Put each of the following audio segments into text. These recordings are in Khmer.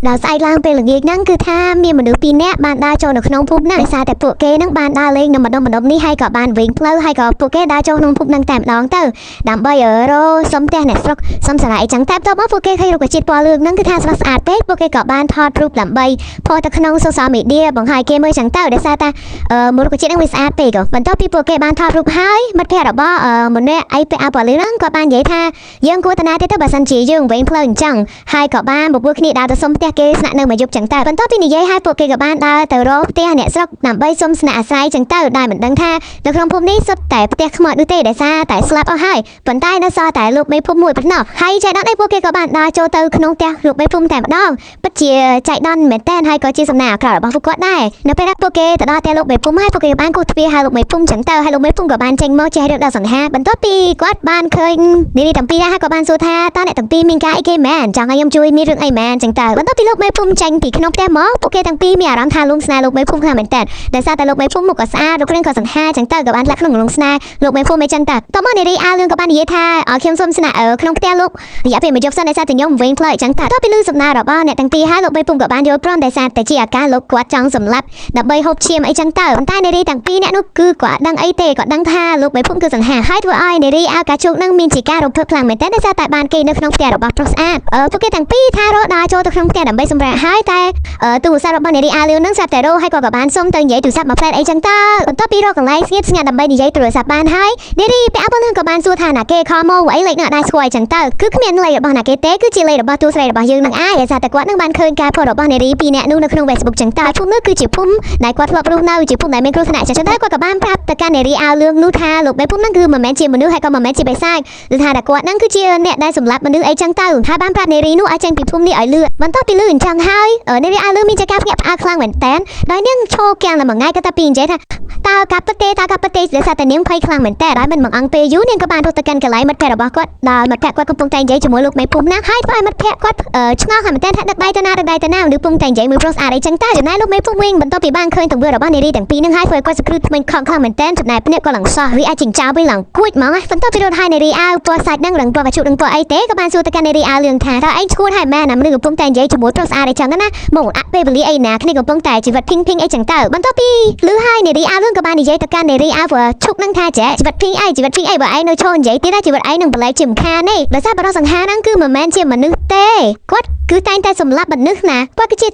ដល់ស្អែកឡើងពេលល្ងាចហ្នឹងគឺថាមានមនុស្ស2នាក់បានដើរចូលនៅក្នុងភូមិហ្នឹងដោយសារតែពួកគេហ្នឹងបានដើរលេងនៅម្ដុំនេះហើយក៏បានវិញផ្លូវហើយក៏ពួកគេដើរចូលក្នុងភូមិហ្នឹងតែម្ដងទៅដើម្បីរកសុំផ្ទះអ្នកស្រុកសុំសារៈអីចឹងតែបន្ទាប់មកពួកគេឃើញរុក្ខជាតិពណ៌លឿងហ្នឹងគឺថាស្រស់ស្អាតពេកពួកគេក៏បានថតរូបដើម្បីផុសទៅក្នុង social media បង្ហាញគេមើលចឹងទៅដោយសារតែរុក្ខជាតិហ្នឹងវាស្អាតពេកបន្ទាប់ពីពួកគេបានថតរូបហើយមិត្តភ័ក្តិរបស់ម្នាក់ឯពាក់អាវពណ៌លឿងហ្នឹងក៏បាននិយាយថាយើងគួរតាណាទេទៅបើសិនជាយើងវិញផ្លូវអញ្ចឹងហើយក៏បានបបួលគ្នាដើរទៅសុំផ្ទះគេស្នាក់នៅមួយយប់ចឹងទៅបន្ទាប់ពីនិយាយហើយពួកគេក៏បានដើរទៅរកផ្ទះអ្នកស្រុកដើម្បីសុំស្នាក់អាស្រ័យចឹងទៅដែលមិនដឹងថានៅក្នុងភូមិនេះសុទ្ធតែផ្ទះខ្មោចនោះទេដោយសារតែស្លាប់អស់ហើយប៉ុន្តែនៅសល់តែលោកមេភូមិមួយប៉ុណ្ណោះហើយចៃដន្យឯពួកគេក៏បានដើរចូលទៅក្នុងផ្ទះលោកមេភូមិតែម្ដងពិតជាចៃដន្យមែនតើហើយក៏ជាសំណាងអាក្រក់របស់ពួកគាត់ដែរនៅពេលដែលពួកគេទៅដល់ផ្ទះលោកមេភូមិហើយពួកគេបានគូសទ្វារឲ្យលោកមេភូមិចឹងទៅហើយលោកមេភូមិក៏បានចេញមកចេះរឿងដល់សង្ហាបន្ទាប់ពីគាត់បានឃើញនារីទាំងពីរហើយក៏បានសួរថាតើអ្នកទាំងពីរមានការអីគេមែនចង់ឲ្យខ្ញុំជួយមានរឿងអីមែនចឹងទៅបន្ទាប់ពីលោកមេភូមិចេញពីក្នុងផ្ទះមកពួកគេទាំងពីរមានអារម្មណ៍ថាលងស្នេហ៍លោកមេភូមិខ្លាំងមែនតើដោយសារតែលោកមេភូមិមុខក៏ស្អាតរូបរាងក៏សង្ហាចឹងទៅក៏បានលាក់ក្នុងលងស្នេហ៍លោកមេភូមិអីចឹងទៅតោះមកនារីអាលឿងក៏បាននិយាយថាខ្ញុំសូមស្នាក់ក្នុងផ្ទះលោករយៈពេលមួយយប់សិនដោយសារតែខ្ញុំវិញផ្លូវអញ្ចឹងតើទៅពីលឺសំណើរបស់អ្នកទាំងពីរហើយលោកមេភូមិក៏បានយល់ព្រមដោយសារតែជាអាការលោកគាត់ចង់សម្លាប់ដើម្បីហូបឈាមអីចឹងទៅប៉ុន្តែនារីទាំងពីរអ្នកនោះគឺគាត់ដឹងអីទេគាត់ដឹងថាលោកមេភូមិគឺសង្ហាហើយធ្វើឲ្យនារីអាកាជោគនឹងមានជាការរំភើបខ្លាំងមែនទែនដោយសារតែបានគេនៅក្នុងផ្ទះរបស់ប្រុសស្អាតពួកគេទាំងពីរថារត់ដើរចូលទៅក្នុងផ្ទះដើម្បីសម្រាកហើយតែទូរស័ព្ទរបស់នារីអាលឿងនឹងស្រាប់តែរោហើយគាត់ក៏បានសុំទៅនិយាយទូរស័ព្ទមកផ្លែតអីចឹងទៅបន្ទាប់ពីរកកន្លែងស្ងៀមស្ងាត់ដើម្បីនិយាយទូរស័ព្ទបានហើយនារីពាក់អាវលឿងក៏បានសួរថាណាគេខលមកអីលេខនោះដែរស្គាល់អញ្ចឹងទៅគឺគ្មានលេខរបស់ណាគេទេគឺជាលេខរបស់ទូរស័ព្ទរបស់យើងនឹងឯងដោយសារតែគាត់នឹងបានឃើញការផុសរបស់នារី2នាក់នោះនៅក្នុង Facebook ចឹងទៅភូមិនោះគឺជាភូមិដែលគាត់ធ្លាប់រស់នៅជាភូមិដែលមានគ្រោះថ្នាក់ចឹងទៅគាត់ក៏បានប្រាប់ទៅកាន់នារីអាវលឿងនោះថាលោកមេភូមិហ្នឹងគឺមិនមែនជាមនុស្សហើយក៏មិនមែនជាបិសាចគឺថាតែគាត់ហ្នឹងគឺជាអ្នកដែលសម្លាប់មនុស្សអីចឹងទៅហើយបានប្រាប់នារីនោះឲ្យចេញពីភូមិនេះឲ្យលឿនបន្ទាប់ពីលឿនអញ្ចឹងហើយនារីអាវលឿងមានចការភ្ញាក់ផ្អើលខ្លាំងមែនតើដោយនាងឈោគាំងតែមួយថ្ងៃគាត់តែពីនិយាយថាតើកាប់ទេដោយសារតែនាងភ័យខ្លាំងមែនតើដោយមិនបង្អង់ពេលយូរនាងក៏បានរត់ទៅកាន់កន្លែងមិត្តភក្តិរបស់គាត់ដោយមិត្តភក្តិគាត់កំពុងតែនិយាយជាមួយលោកមេភូមិណាហើយធ្វើឲ្យមិត្តភក្តិគាត់ឆ្ងល់ហើយមែនតើថាដឹកដៃទៅណាមនុស្សពុំតែនិយាយមួយប្រុសស្អាតអីចឹងតើចំណែកលោកមេភូមិវិញបន្ទាប់ពីបានឃើញទង្វើរបស់នារីទាំងពីរនឹងហើយធ្វើឲ្យគាត់សង្គ្រោះថ្មីខំខ្លាំងមែនតើចំណែកភ្នែកក៏ឡើងសោះវាអាចចិញ្ចោលវិញឡើងគួចហ្មងបន្ទាប់ពីរត់ហើយនារីអាវពណ៌សាច់នឹងរឹងពណ៌វត្ថុនឹងពណ៌អីទេក៏បានសួរទៅកាន់នារីអាវលឿងថាតើឯងឈួតហើយមែនណាមនុស្សកំពុងតែនិយាយជាមួយប្រុសស្អាតអីចឹងណាមកអត់ពេលវេលាអីណាគ្នាកំពុងតែជីវិតភីងអីចឹងទៅបន្ទាប់ពីលឺហើយនារីអាវលឿងក៏បាននិយាយទៅកាន់នារីអាវឈុកនឹងថាចេះជីវិតភីងអីបើឯងនៅឈរនិយាយទៀតជីវិតឯងនឹងបលែកជាមិនខានទេដោយសារបរិសង្ហាហ្នឹងគឺមិនមែនជាមនុស្សទេគាត់គឺតែងតែសម្លាប់មនុស្សណាគាត់គឺជ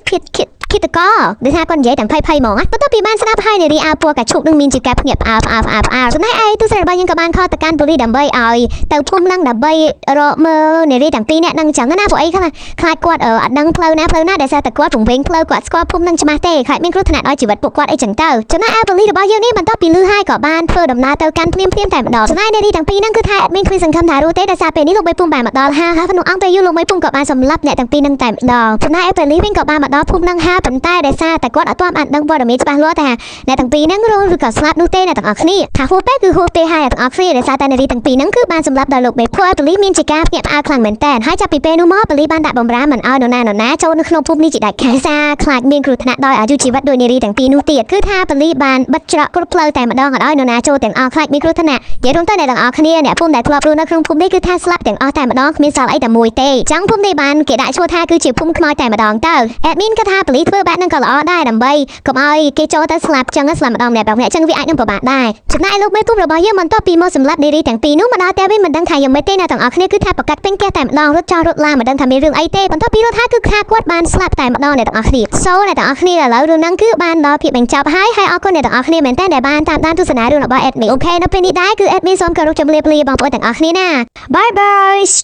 ាគិតកោដូចថាគាត់និយាយទាំងភ័យហ្មងបន្ទាប់ពីបានស្ដាប់ហើយនារីអាវពណ៌កាឈុកនឹងមានជាការភ្ញាក់ផ្អើលចំណែកឯទូស្រីរបស់យើងក៏បានខលទៅកាន់ប៉ូលីសដើម្បីឲ្យទៅភូមិនឹងដើម្បីរកមើលនារីទាំងពីរនាក់នឹងចឹងណាពួកអីខ្លាចគាត់អត់ដឹងផ្លូវណាដែលសារតែគាត់ពង្វេងផ្លូវគាត់ស្គាល់ភូមិនឹងច្បាស់ទេខ្លាចមានគ្រោះថ្នាក់ដល់ជីវិតពួកគាត់អីចឹងទៅចំណែកឯប៉ូលីសរបស់យើងនេះបន្ទាប់ពីលឺហើយក៏បានធ្វើដំណើរទៅកាន់ភ្លាមតែម្ដងចំណែកនារីទាំងពីរហ្នឹងគឺថាអត់មានគ្មានសង្ឃឹមថារស់ទេដោយសារពេលនេះលោកមេភូមិបានមកដល់ហើយក្នុងអង្គពេលយូរលោកមេភូមិក៏បានសម្លាប់អ្នកទាំងពីរហ្នឹងតែម្ដងចំណែកឯប៉ូលីសវិញក៏បានមកដល់ភូមិហ្នឹងហើយប៉ុន្តែដោយសារតែគាត់អត់ទាន់បានដឹងព័ត៌មានច្បាស់លាស់ថាអ្នកទាំងពីរហ្នឹងរស់ឬក៏ស្លាប់នោះទេអ្នកទាំងអស់គ្នាថាហួសពេលគឺហួសពេលហើយអ្នកទាំងអស់គ្នាដោយសារតែនារីទាំងពីរហ្នឹងគឺបានសម្លាប់ដោយលោកមេភូមិប៉ូលីសមានជាការភ្ញាក់ផ្អើលខ្លាំងមែនតើហើយចាប់ពីពេលនោះមកប៉ូលីសបានដាក់បំរាមមិនឲ្យនរណាចូលនៅក្នុងភូមិនេះជាដាច់ខាតសារខ្លាចមានគ្រោះថ្នាក់ដោយអាយុជីវិតដោយនារីទាំងពីរនោះទៀតគឺថាប៉ូលីសបានបិទច្រកគ្រប់ផ្លូវតែម្ដងអត់ឲ្យនរណាចូលទាំងអស់ខ្លាចមានគ្រោះថ្នាក់និយាយរួមទៅអ្នកទាំងអស់គ្នាអ្នកភូមិដែលធ្លាប់រស់នៅក្នុងភូមិនេះគឺថាស្លាប់ទាំងអស់តែម្ដងគ្មានសល់អីតែមួយទេចឹងភូមិនេះបានគេដាក់ឈ្មោះថាគឺជាភូមិខ្មោចតែម្ដងទៅអេដមីនគាត់ថាប៉ូលីសធ្វើបែបហ្នឹងក៏ល្អដែរដើម្បីកុំឲ្យគេចូលទៅស្លាប់ចឹងស្លាប់ម្ដងម្នាក់ចឹងវាអាចនឹងពិបាកដែរចំណែកលោកមេភូមិរបស់យើងបន្ទាប់ពីមកសម្លាប់នារីទាំងពីរនោះមកដល់តែវិញមិនដឹងថាយ៉ាងម៉េចទេអ្នកទាំងអស់គ្នាគឺថាប្រកាសពេញផ្ទះតែម្ដងរត់ចោលរត់ឡានមិនដឹងថាមានរឿងអីទេបន្ទាប់ពីរត់ហើយគឺថាគាត់បានស្លាប់តែម្ដងអ្នកទាំងអស់គ្នាអ្នកទាំងអស់គ្នាឥឡូវរឿងហ្នឹងគឺបានដល់ភាពបញ្ចប់ហើយអរគុណអ្នកទាំងអស់គ្នាមែនតើដែលបានតាមដានទស្សនារឿងរបស់ Admin អូខេនៅពេលនេះដែរគឺ Admin សូមគោរពជម្រាបលាបងប្អូនទាំងអស់គ្នាណា Bye bye